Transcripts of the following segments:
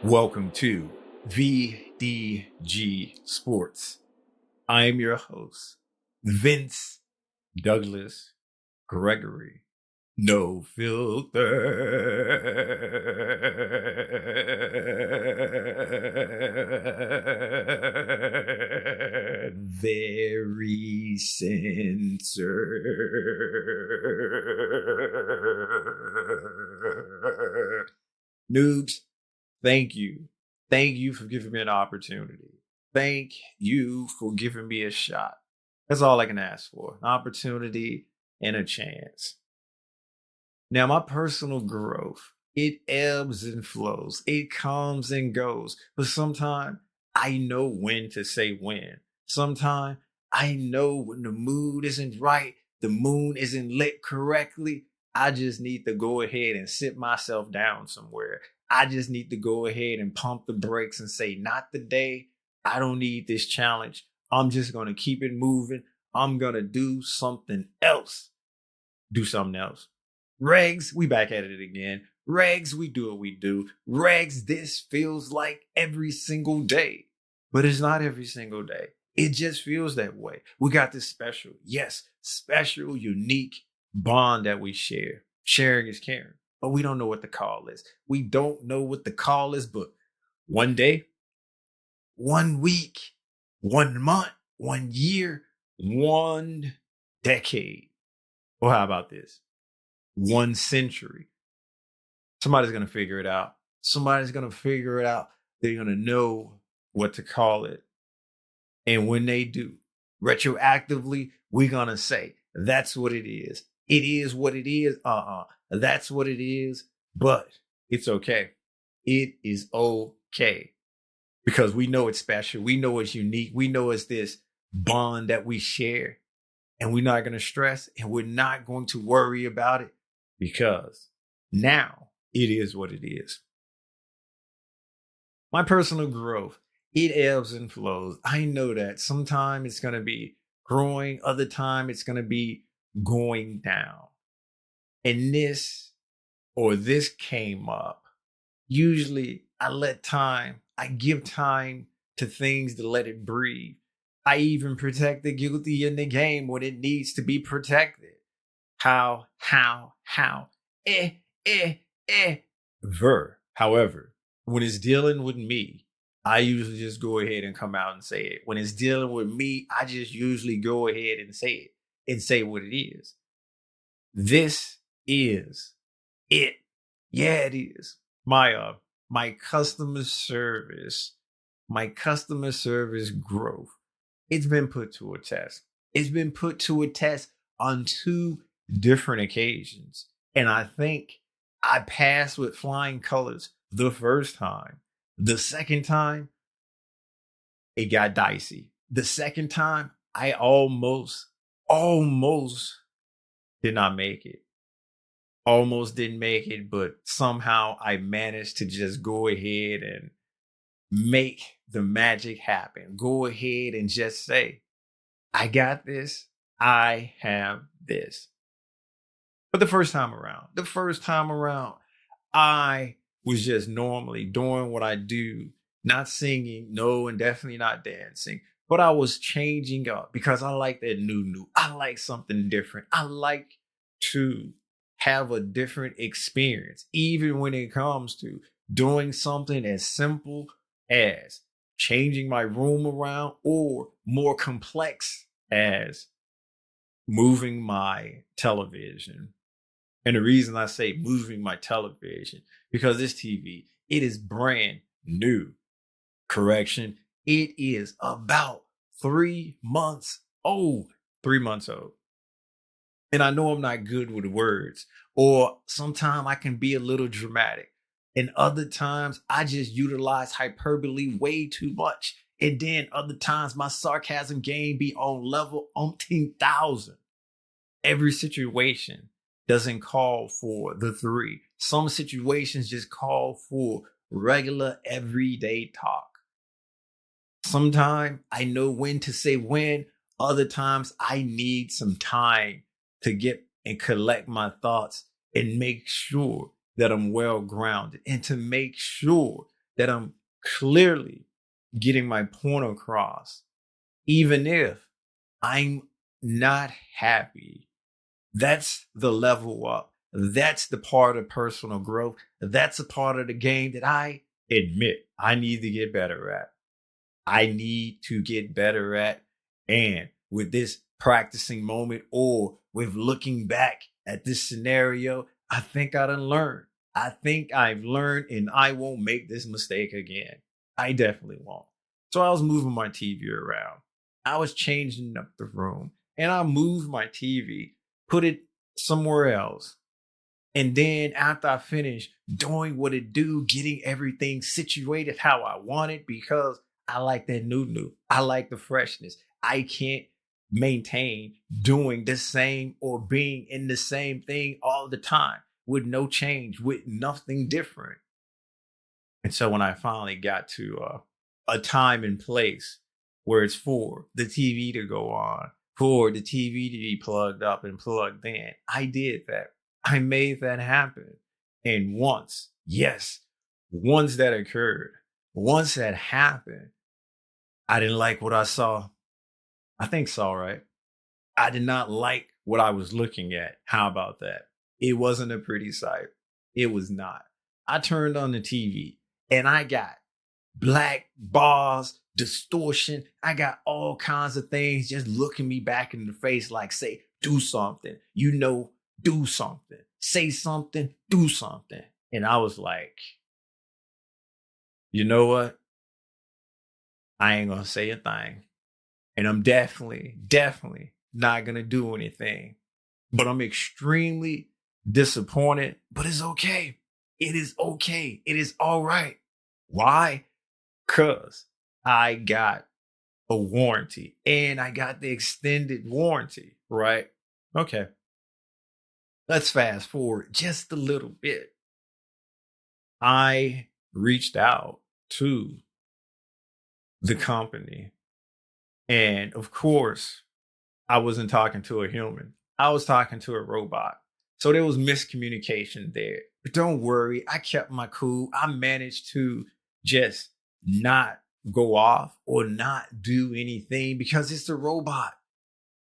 Welcome to VDG Sports. I am your host, Vince Douglas Gregory. No filter. Very censored. Noobs, thank you. Thank you for giving me an opportunity. Thank you for giving me a shot. That's all I can ask for. An opportunity and a chance. Now, my personal growth, it ebbs and flows. It comes and goes. But sometimes I know when to say when. Sometimes I know when the mood isn't right, the moon isn't lit correctly. I just need to go ahead and sit myself down somewhere. I just need to go ahead and pump the brakes and say, not today. I don't need this challenge. I'm just going to keep it moving. I'm going to do something else. Do something else. Regs, we back at it again. Regs, we do what we do. Regs, this feels like every single day. But it's not every single day. It just feels that way. We got this special, special, unique bond that we share. Sharing is caring. But we don't know what the call is. We don't know what the call is, but one day, 1 week, 1 month, 1 year, 1 decade. Well, how about this? 1 century. Somebody's going to figure it out. Somebody's going to figure it out. They're going to know what to call it. And when they do, retroactively, we're going to say, that's what it is. It is what it is. That's what it is. But it's okay. It is okay. Because we know it's special. We know it's unique. We know it's this bond that we share. And we're not going to stress and we're not going to worry about it because now it is what it is. My personal growth, it ebbs and flows. I know that sometimes it's going to be growing. Other time it's going to be going down. And this came up. Usually I give time to things to let it breathe. I even protect the guilty in the game when it needs to be protected. How. However, when it's dealing with me, I usually just go ahead and come out and say it. When it's dealing with me, I just usually go ahead and say it and say what it is. This is it. Yeah, it is. My customer service growth. It's been put to a test. It's been put to a test on 2 different occasions. And I think I passed with flying colors the first time. The second time, it got dicey. The second time, I almost did not make it. Almost didn't make it, but somehow I managed to just go ahead and make the magic happen. Go ahead and just say, I got this. I have this. But the first time around, I was just normally doing what I do, not singing, no, and definitely not dancing. But I was changing up because I like that new. I like something different. I like to have a different experience, even when it comes to doing something as simple as changing my room around or more complex as moving my television. And the reason I say moving my television, because this TV, it is brand new. Correction, it is about 3 months old. 3 months old. And I know I'm not good with words, or sometimes I can be a little dramatic. And other times I just utilize hyperbole way too much. And then other times my sarcasm game be on level umpteen thousand. Every situation doesn't call for the 3. Some situations just call for regular everyday talk. Sometimes I know when to say when. Other times I need some time to get and collect my thoughts and make sure that I'm well grounded and to make sure that I'm clearly getting my point across, even if I'm not happy. That's the level up. That's the part of personal growth. That's a part of the game that I admit I need to get better at. I need to get better at. And with this practicing moment or with looking back at this scenario, I think I done learned. I think I've learned and I won't make this mistake again. I definitely won't. So I was moving my TV around. I was changing up the room and I moved my TV, put it somewhere else. And then after I finished doing what it do, getting everything situated how I want it, because I like that new. I like the freshness. I can't maintain doing the same or being in the same thing all the time with no change, with nothing different. And so when I finally got to a time and place where it's for the TV to go on, for the TV to be plugged up and plugged in, I did that. I made that happen. And once, yes, once that occurred, once that happened, I didn't like what I saw. I think saw, right? I did not like what I was looking at. How about that? It wasn't a pretty sight. It was not. I turned on the TV and I got black bars, distortion. I got all kinds of things just looking me back in the face like, say, do something. Do something. Say something, do something. And I was like, you know what? I ain't gonna say a thing. And I'm definitely not gonna do anything. But I'm extremely disappointed. But it's okay. It is okay. It is all right. Why? Because I got a warranty and I got the extended warranty, right? Okay. Let's fast forward just a little bit. I reached out to the company. And of course, I wasn't talking to a human. I was talking to a robot. So there was miscommunication there. But don't worry, I kept my cool. I managed to just not go off or not do anything because it's a robot.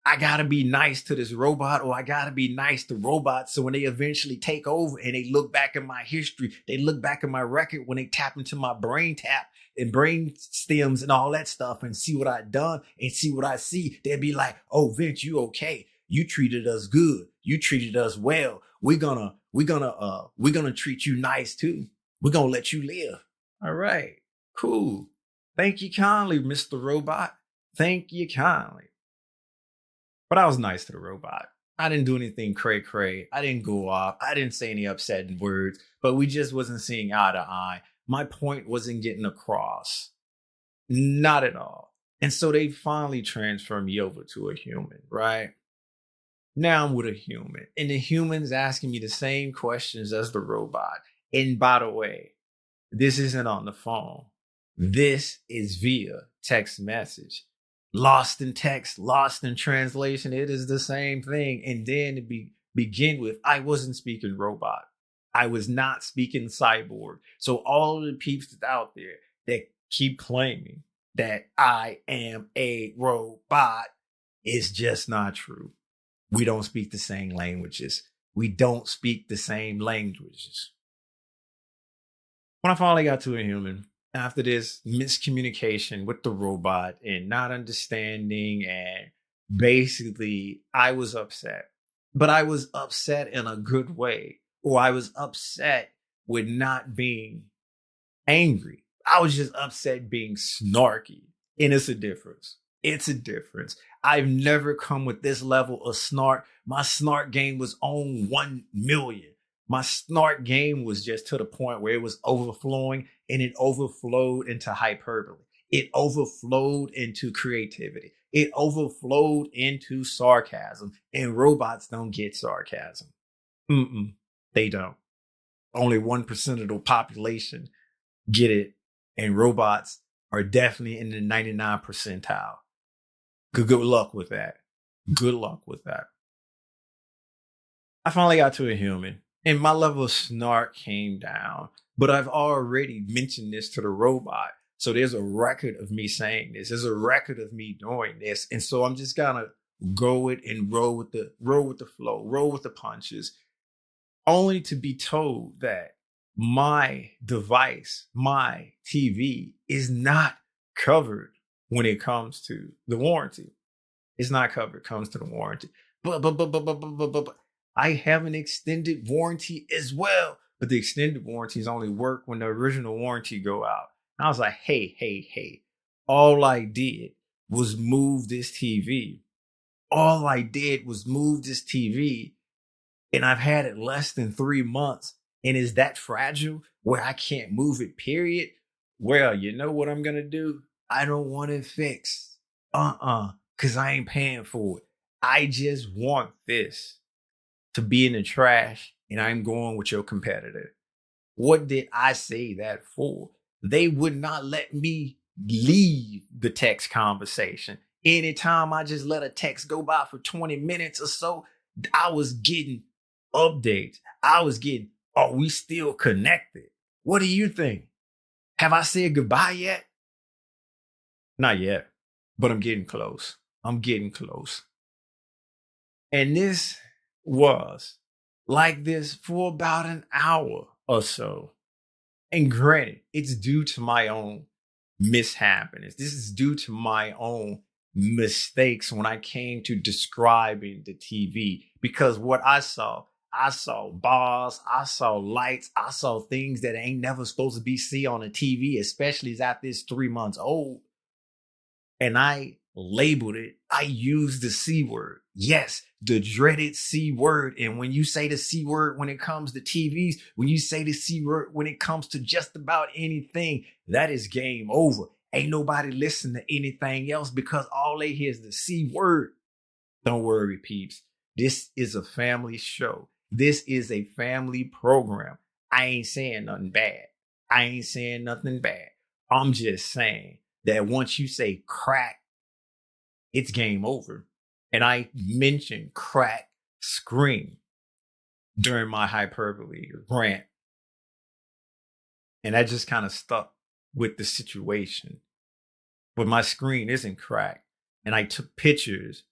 I gotta be nice to this robot or I gotta be nice to robots. So when they eventually take over and they look back at my history, they look back at my record when they tap into my brain tap and brain stems and all that stuff and see what I done and see what I see, they'll be like, oh, Vince, you okay. You treated us good. You treated us well. We're gonna treat you nice too. We're gonna let you live. All right, cool. Thank you kindly, Mr. Robot. Thank you kindly. But I was nice to the robot. I didn't do anything cray-cray. I didn't go off. I didn't say any upsetting words, but we just wasn't seeing eye to eye. My point wasn't getting across. Not at all. And so they finally transferred me over to a human, right? Now I'm with a human. And the human's asking me the same questions as the robot. And by the way, this isn't on the phone. This is via text message. Lost in text, lost in translation. It is the same thing. And then to begin with, I wasn't speaking robot. I was not speaking cyborg. So all of the peeps out there that keep claiming that I am a robot is just not true. We don't speak the same languages. We don't speak the same languages. When I finally got to a human, after this miscommunication with the robot and not understanding, and basically I was upset, but I was upset in a good way, or I was upset with not being angry. I was just upset being snarky. And it's a difference. It's a difference. I've never come with this level of snark. My snark game was on 1 million. My snark game was just to the point where it was overflowing, and it overflowed into hyperbole. It overflowed into creativity. It overflowed into sarcasm, and robots don't get sarcasm. They don't. Only 1% of the population get it, and robots are definitely in the 99 percentile. Good luck with that. Good luck with that. I finally got to a human. And my level of snark came down, but I've already mentioned this to the robot. So there's a record of me saying this. There's a record of me doing this. And so I'm just gonna go it and roll with the flow, roll with the punches, only to be told that my device, my TV, is not covered when it comes to the warranty. It's not covered, comes to the warranty. But I have an extended warranty as well. But the extended warranties only work when the original warranty go out. And I was like, hey. All I did was move this TV. All I did was move this TV, and I've had it less than 3 months. And is that fragile where I can't move it, period? Well, you know what I'm going to do? I don't want it fixed. Because I ain't paying for it. I just want this to be in the trash, and I'm going with your competitor. What did I say that for? They would not let me leave the text conversation. Anytime I just let a text go by for 20 minutes or so, I was getting updates. I was getting, are we still connected? What do you think? Have I said goodbye yet? Not yet, but I'm getting close. I'm getting close. And this was like this for about an hour or so. And granted, it's due to my own mishappiness. This is due to my own mistakes when I came to describing the TV. Because what I saw bars, I saw lights, I saw things that ain't never supposed to be seen on a TV, especially as after it's 3 months old. And I labeled it. I used the C word. Yes, the dreaded C word. And when you say the C word when it comes to TVs, when you say the C word when it comes to just about anything, that is game over. Ain't nobody listen to anything else because all they hear is the C word. Don't worry, peeps. This is a family show. This is a family program. I ain't saying nothing bad. I'm just saying that once you say crack, it's game over. And I mentioned crack screen during my hyperbole rant. And that just kind of stuck with the situation. But my screen isn't cracked. And I took pictures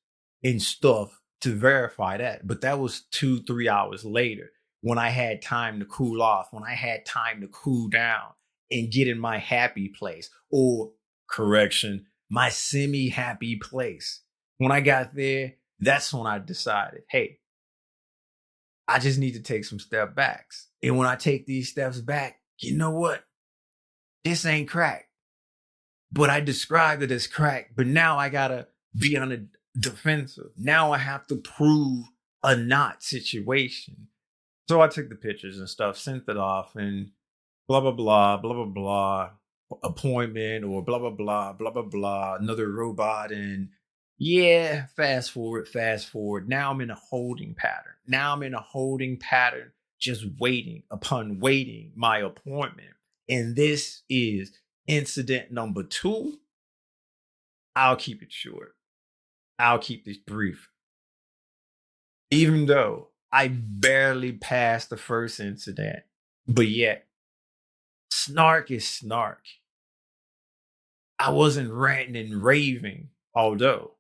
and stuff to verify that. But that was 2-3 hours later when I had time to cool off, when I had time to cool down and get in my happy place, or correction, my semi-happy place. When I got there, that's when I decided, hey, I just need to take some step backs. And when I take these steps back, you know what? This ain't crack. But I described it as crack. But now I gotta be on the defensive. Now I have to prove a not situation. So I took the pictures and stuff, sent it off, and blah, blah, blah, blah, blah, blah, appointment, or blah, blah, blah, blah, blah, blah, another robot. And yeah, fast forward. Now I'm in a holding pattern. Just waiting upon waiting my appointment. And this is incident number 2. I'll keep it short. I'll keep this brief. Even though I barely passed the first incident, but yet, snark is snark. I wasn't ranting and raving, although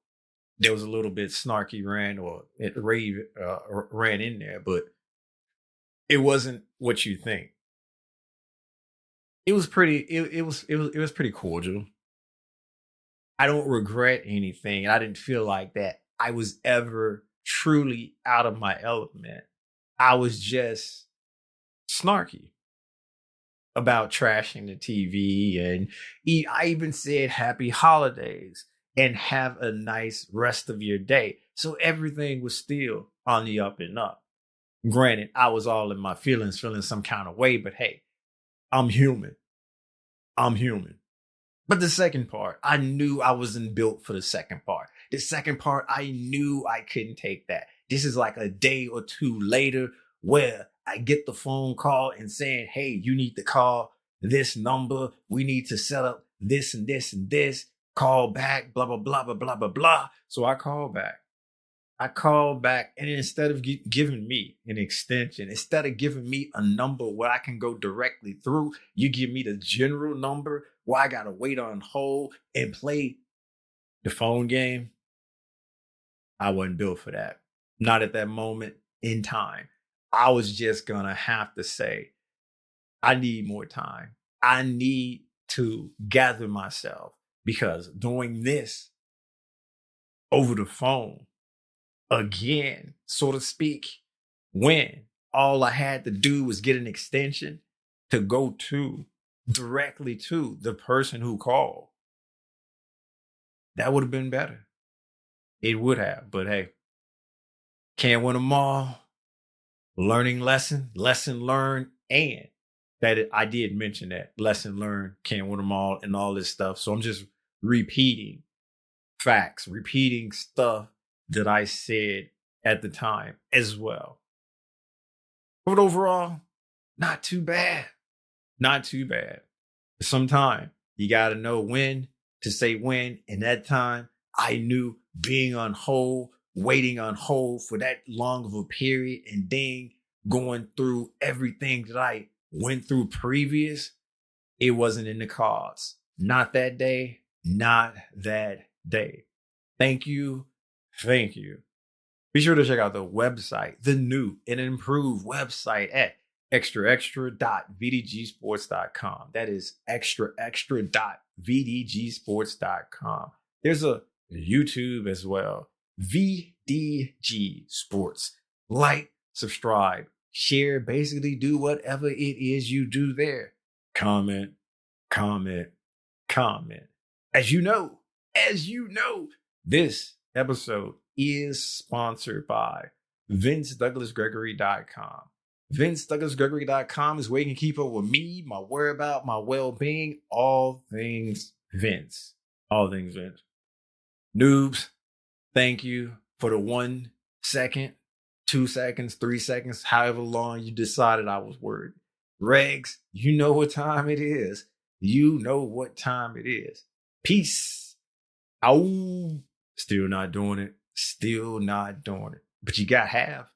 there was a little bit snarky rant or it ran in there, but it wasn't what you think. It was pretty. It was pretty cordial. I don't regret anything, and I didn't feel like that I was ever truly out of my element. I was just snarky about trashing the TV, and I even said happy holidays and have a nice rest of your day. So everything was still on the up and up. Granted, I was all in my feelings, feeling some kind of way, but hey, I'm human. But the second part, I knew I wasn't built for the second part. The second part, I knew I couldn't take that. This is like a day or two later where I get the phone call and saying, hey, you need to call this number. We need to set up this and this and this. Call back, blah, blah, blah, blah, blah, blah, blah. So I call back. I called back, and instead of giving me an extension, instead of giving me a number where I can go directly through, you give me the general number where I got to wait on hold and play the phone game. I wasn't built for that. Not at that moment in time. I was just going to have to say, I need more time. I need to gather myself because doing this over the phone again, so to speak, when all I had to do was get an extension to go to directly to the person who called, that would have been better. It would have, but hey, can't win them all. Learning lesson learned, and that I did mention that lesson learned, can't win them all, and all this stuff. So I'm just repeating facts, repeating stuff that I said at the time as well. But overall, not too bad. Not too bad. Sometimes you got to know when to say when. And that time, I knew being on hold, waiting on hold for that long of a period, and then going through everything that I went through previous, it wasn't in the cards. Not that day. Not that day. Thank you. Thank you. Be sure to check out the website, the new and improved website at extra.vdgsports.com. That is extra.vdgsports.com. There's a YouTube as well, VDG Sports. Like, subscribe, share, basically do whatever it is you do there. Comment. As you know, this episode is sponsored by VinceDouglasGregory.com. VinceDouglasGregory.com is where you can keep up with me, my whereabouts, my well-being, all things Vince. All things Vince. Noobs, thank you for the 1 second, 2 seconds, 3 seconds, however long you decided I was worried. Regs, you know what time it is. Peace. Ow. Still not doing it. But you got half.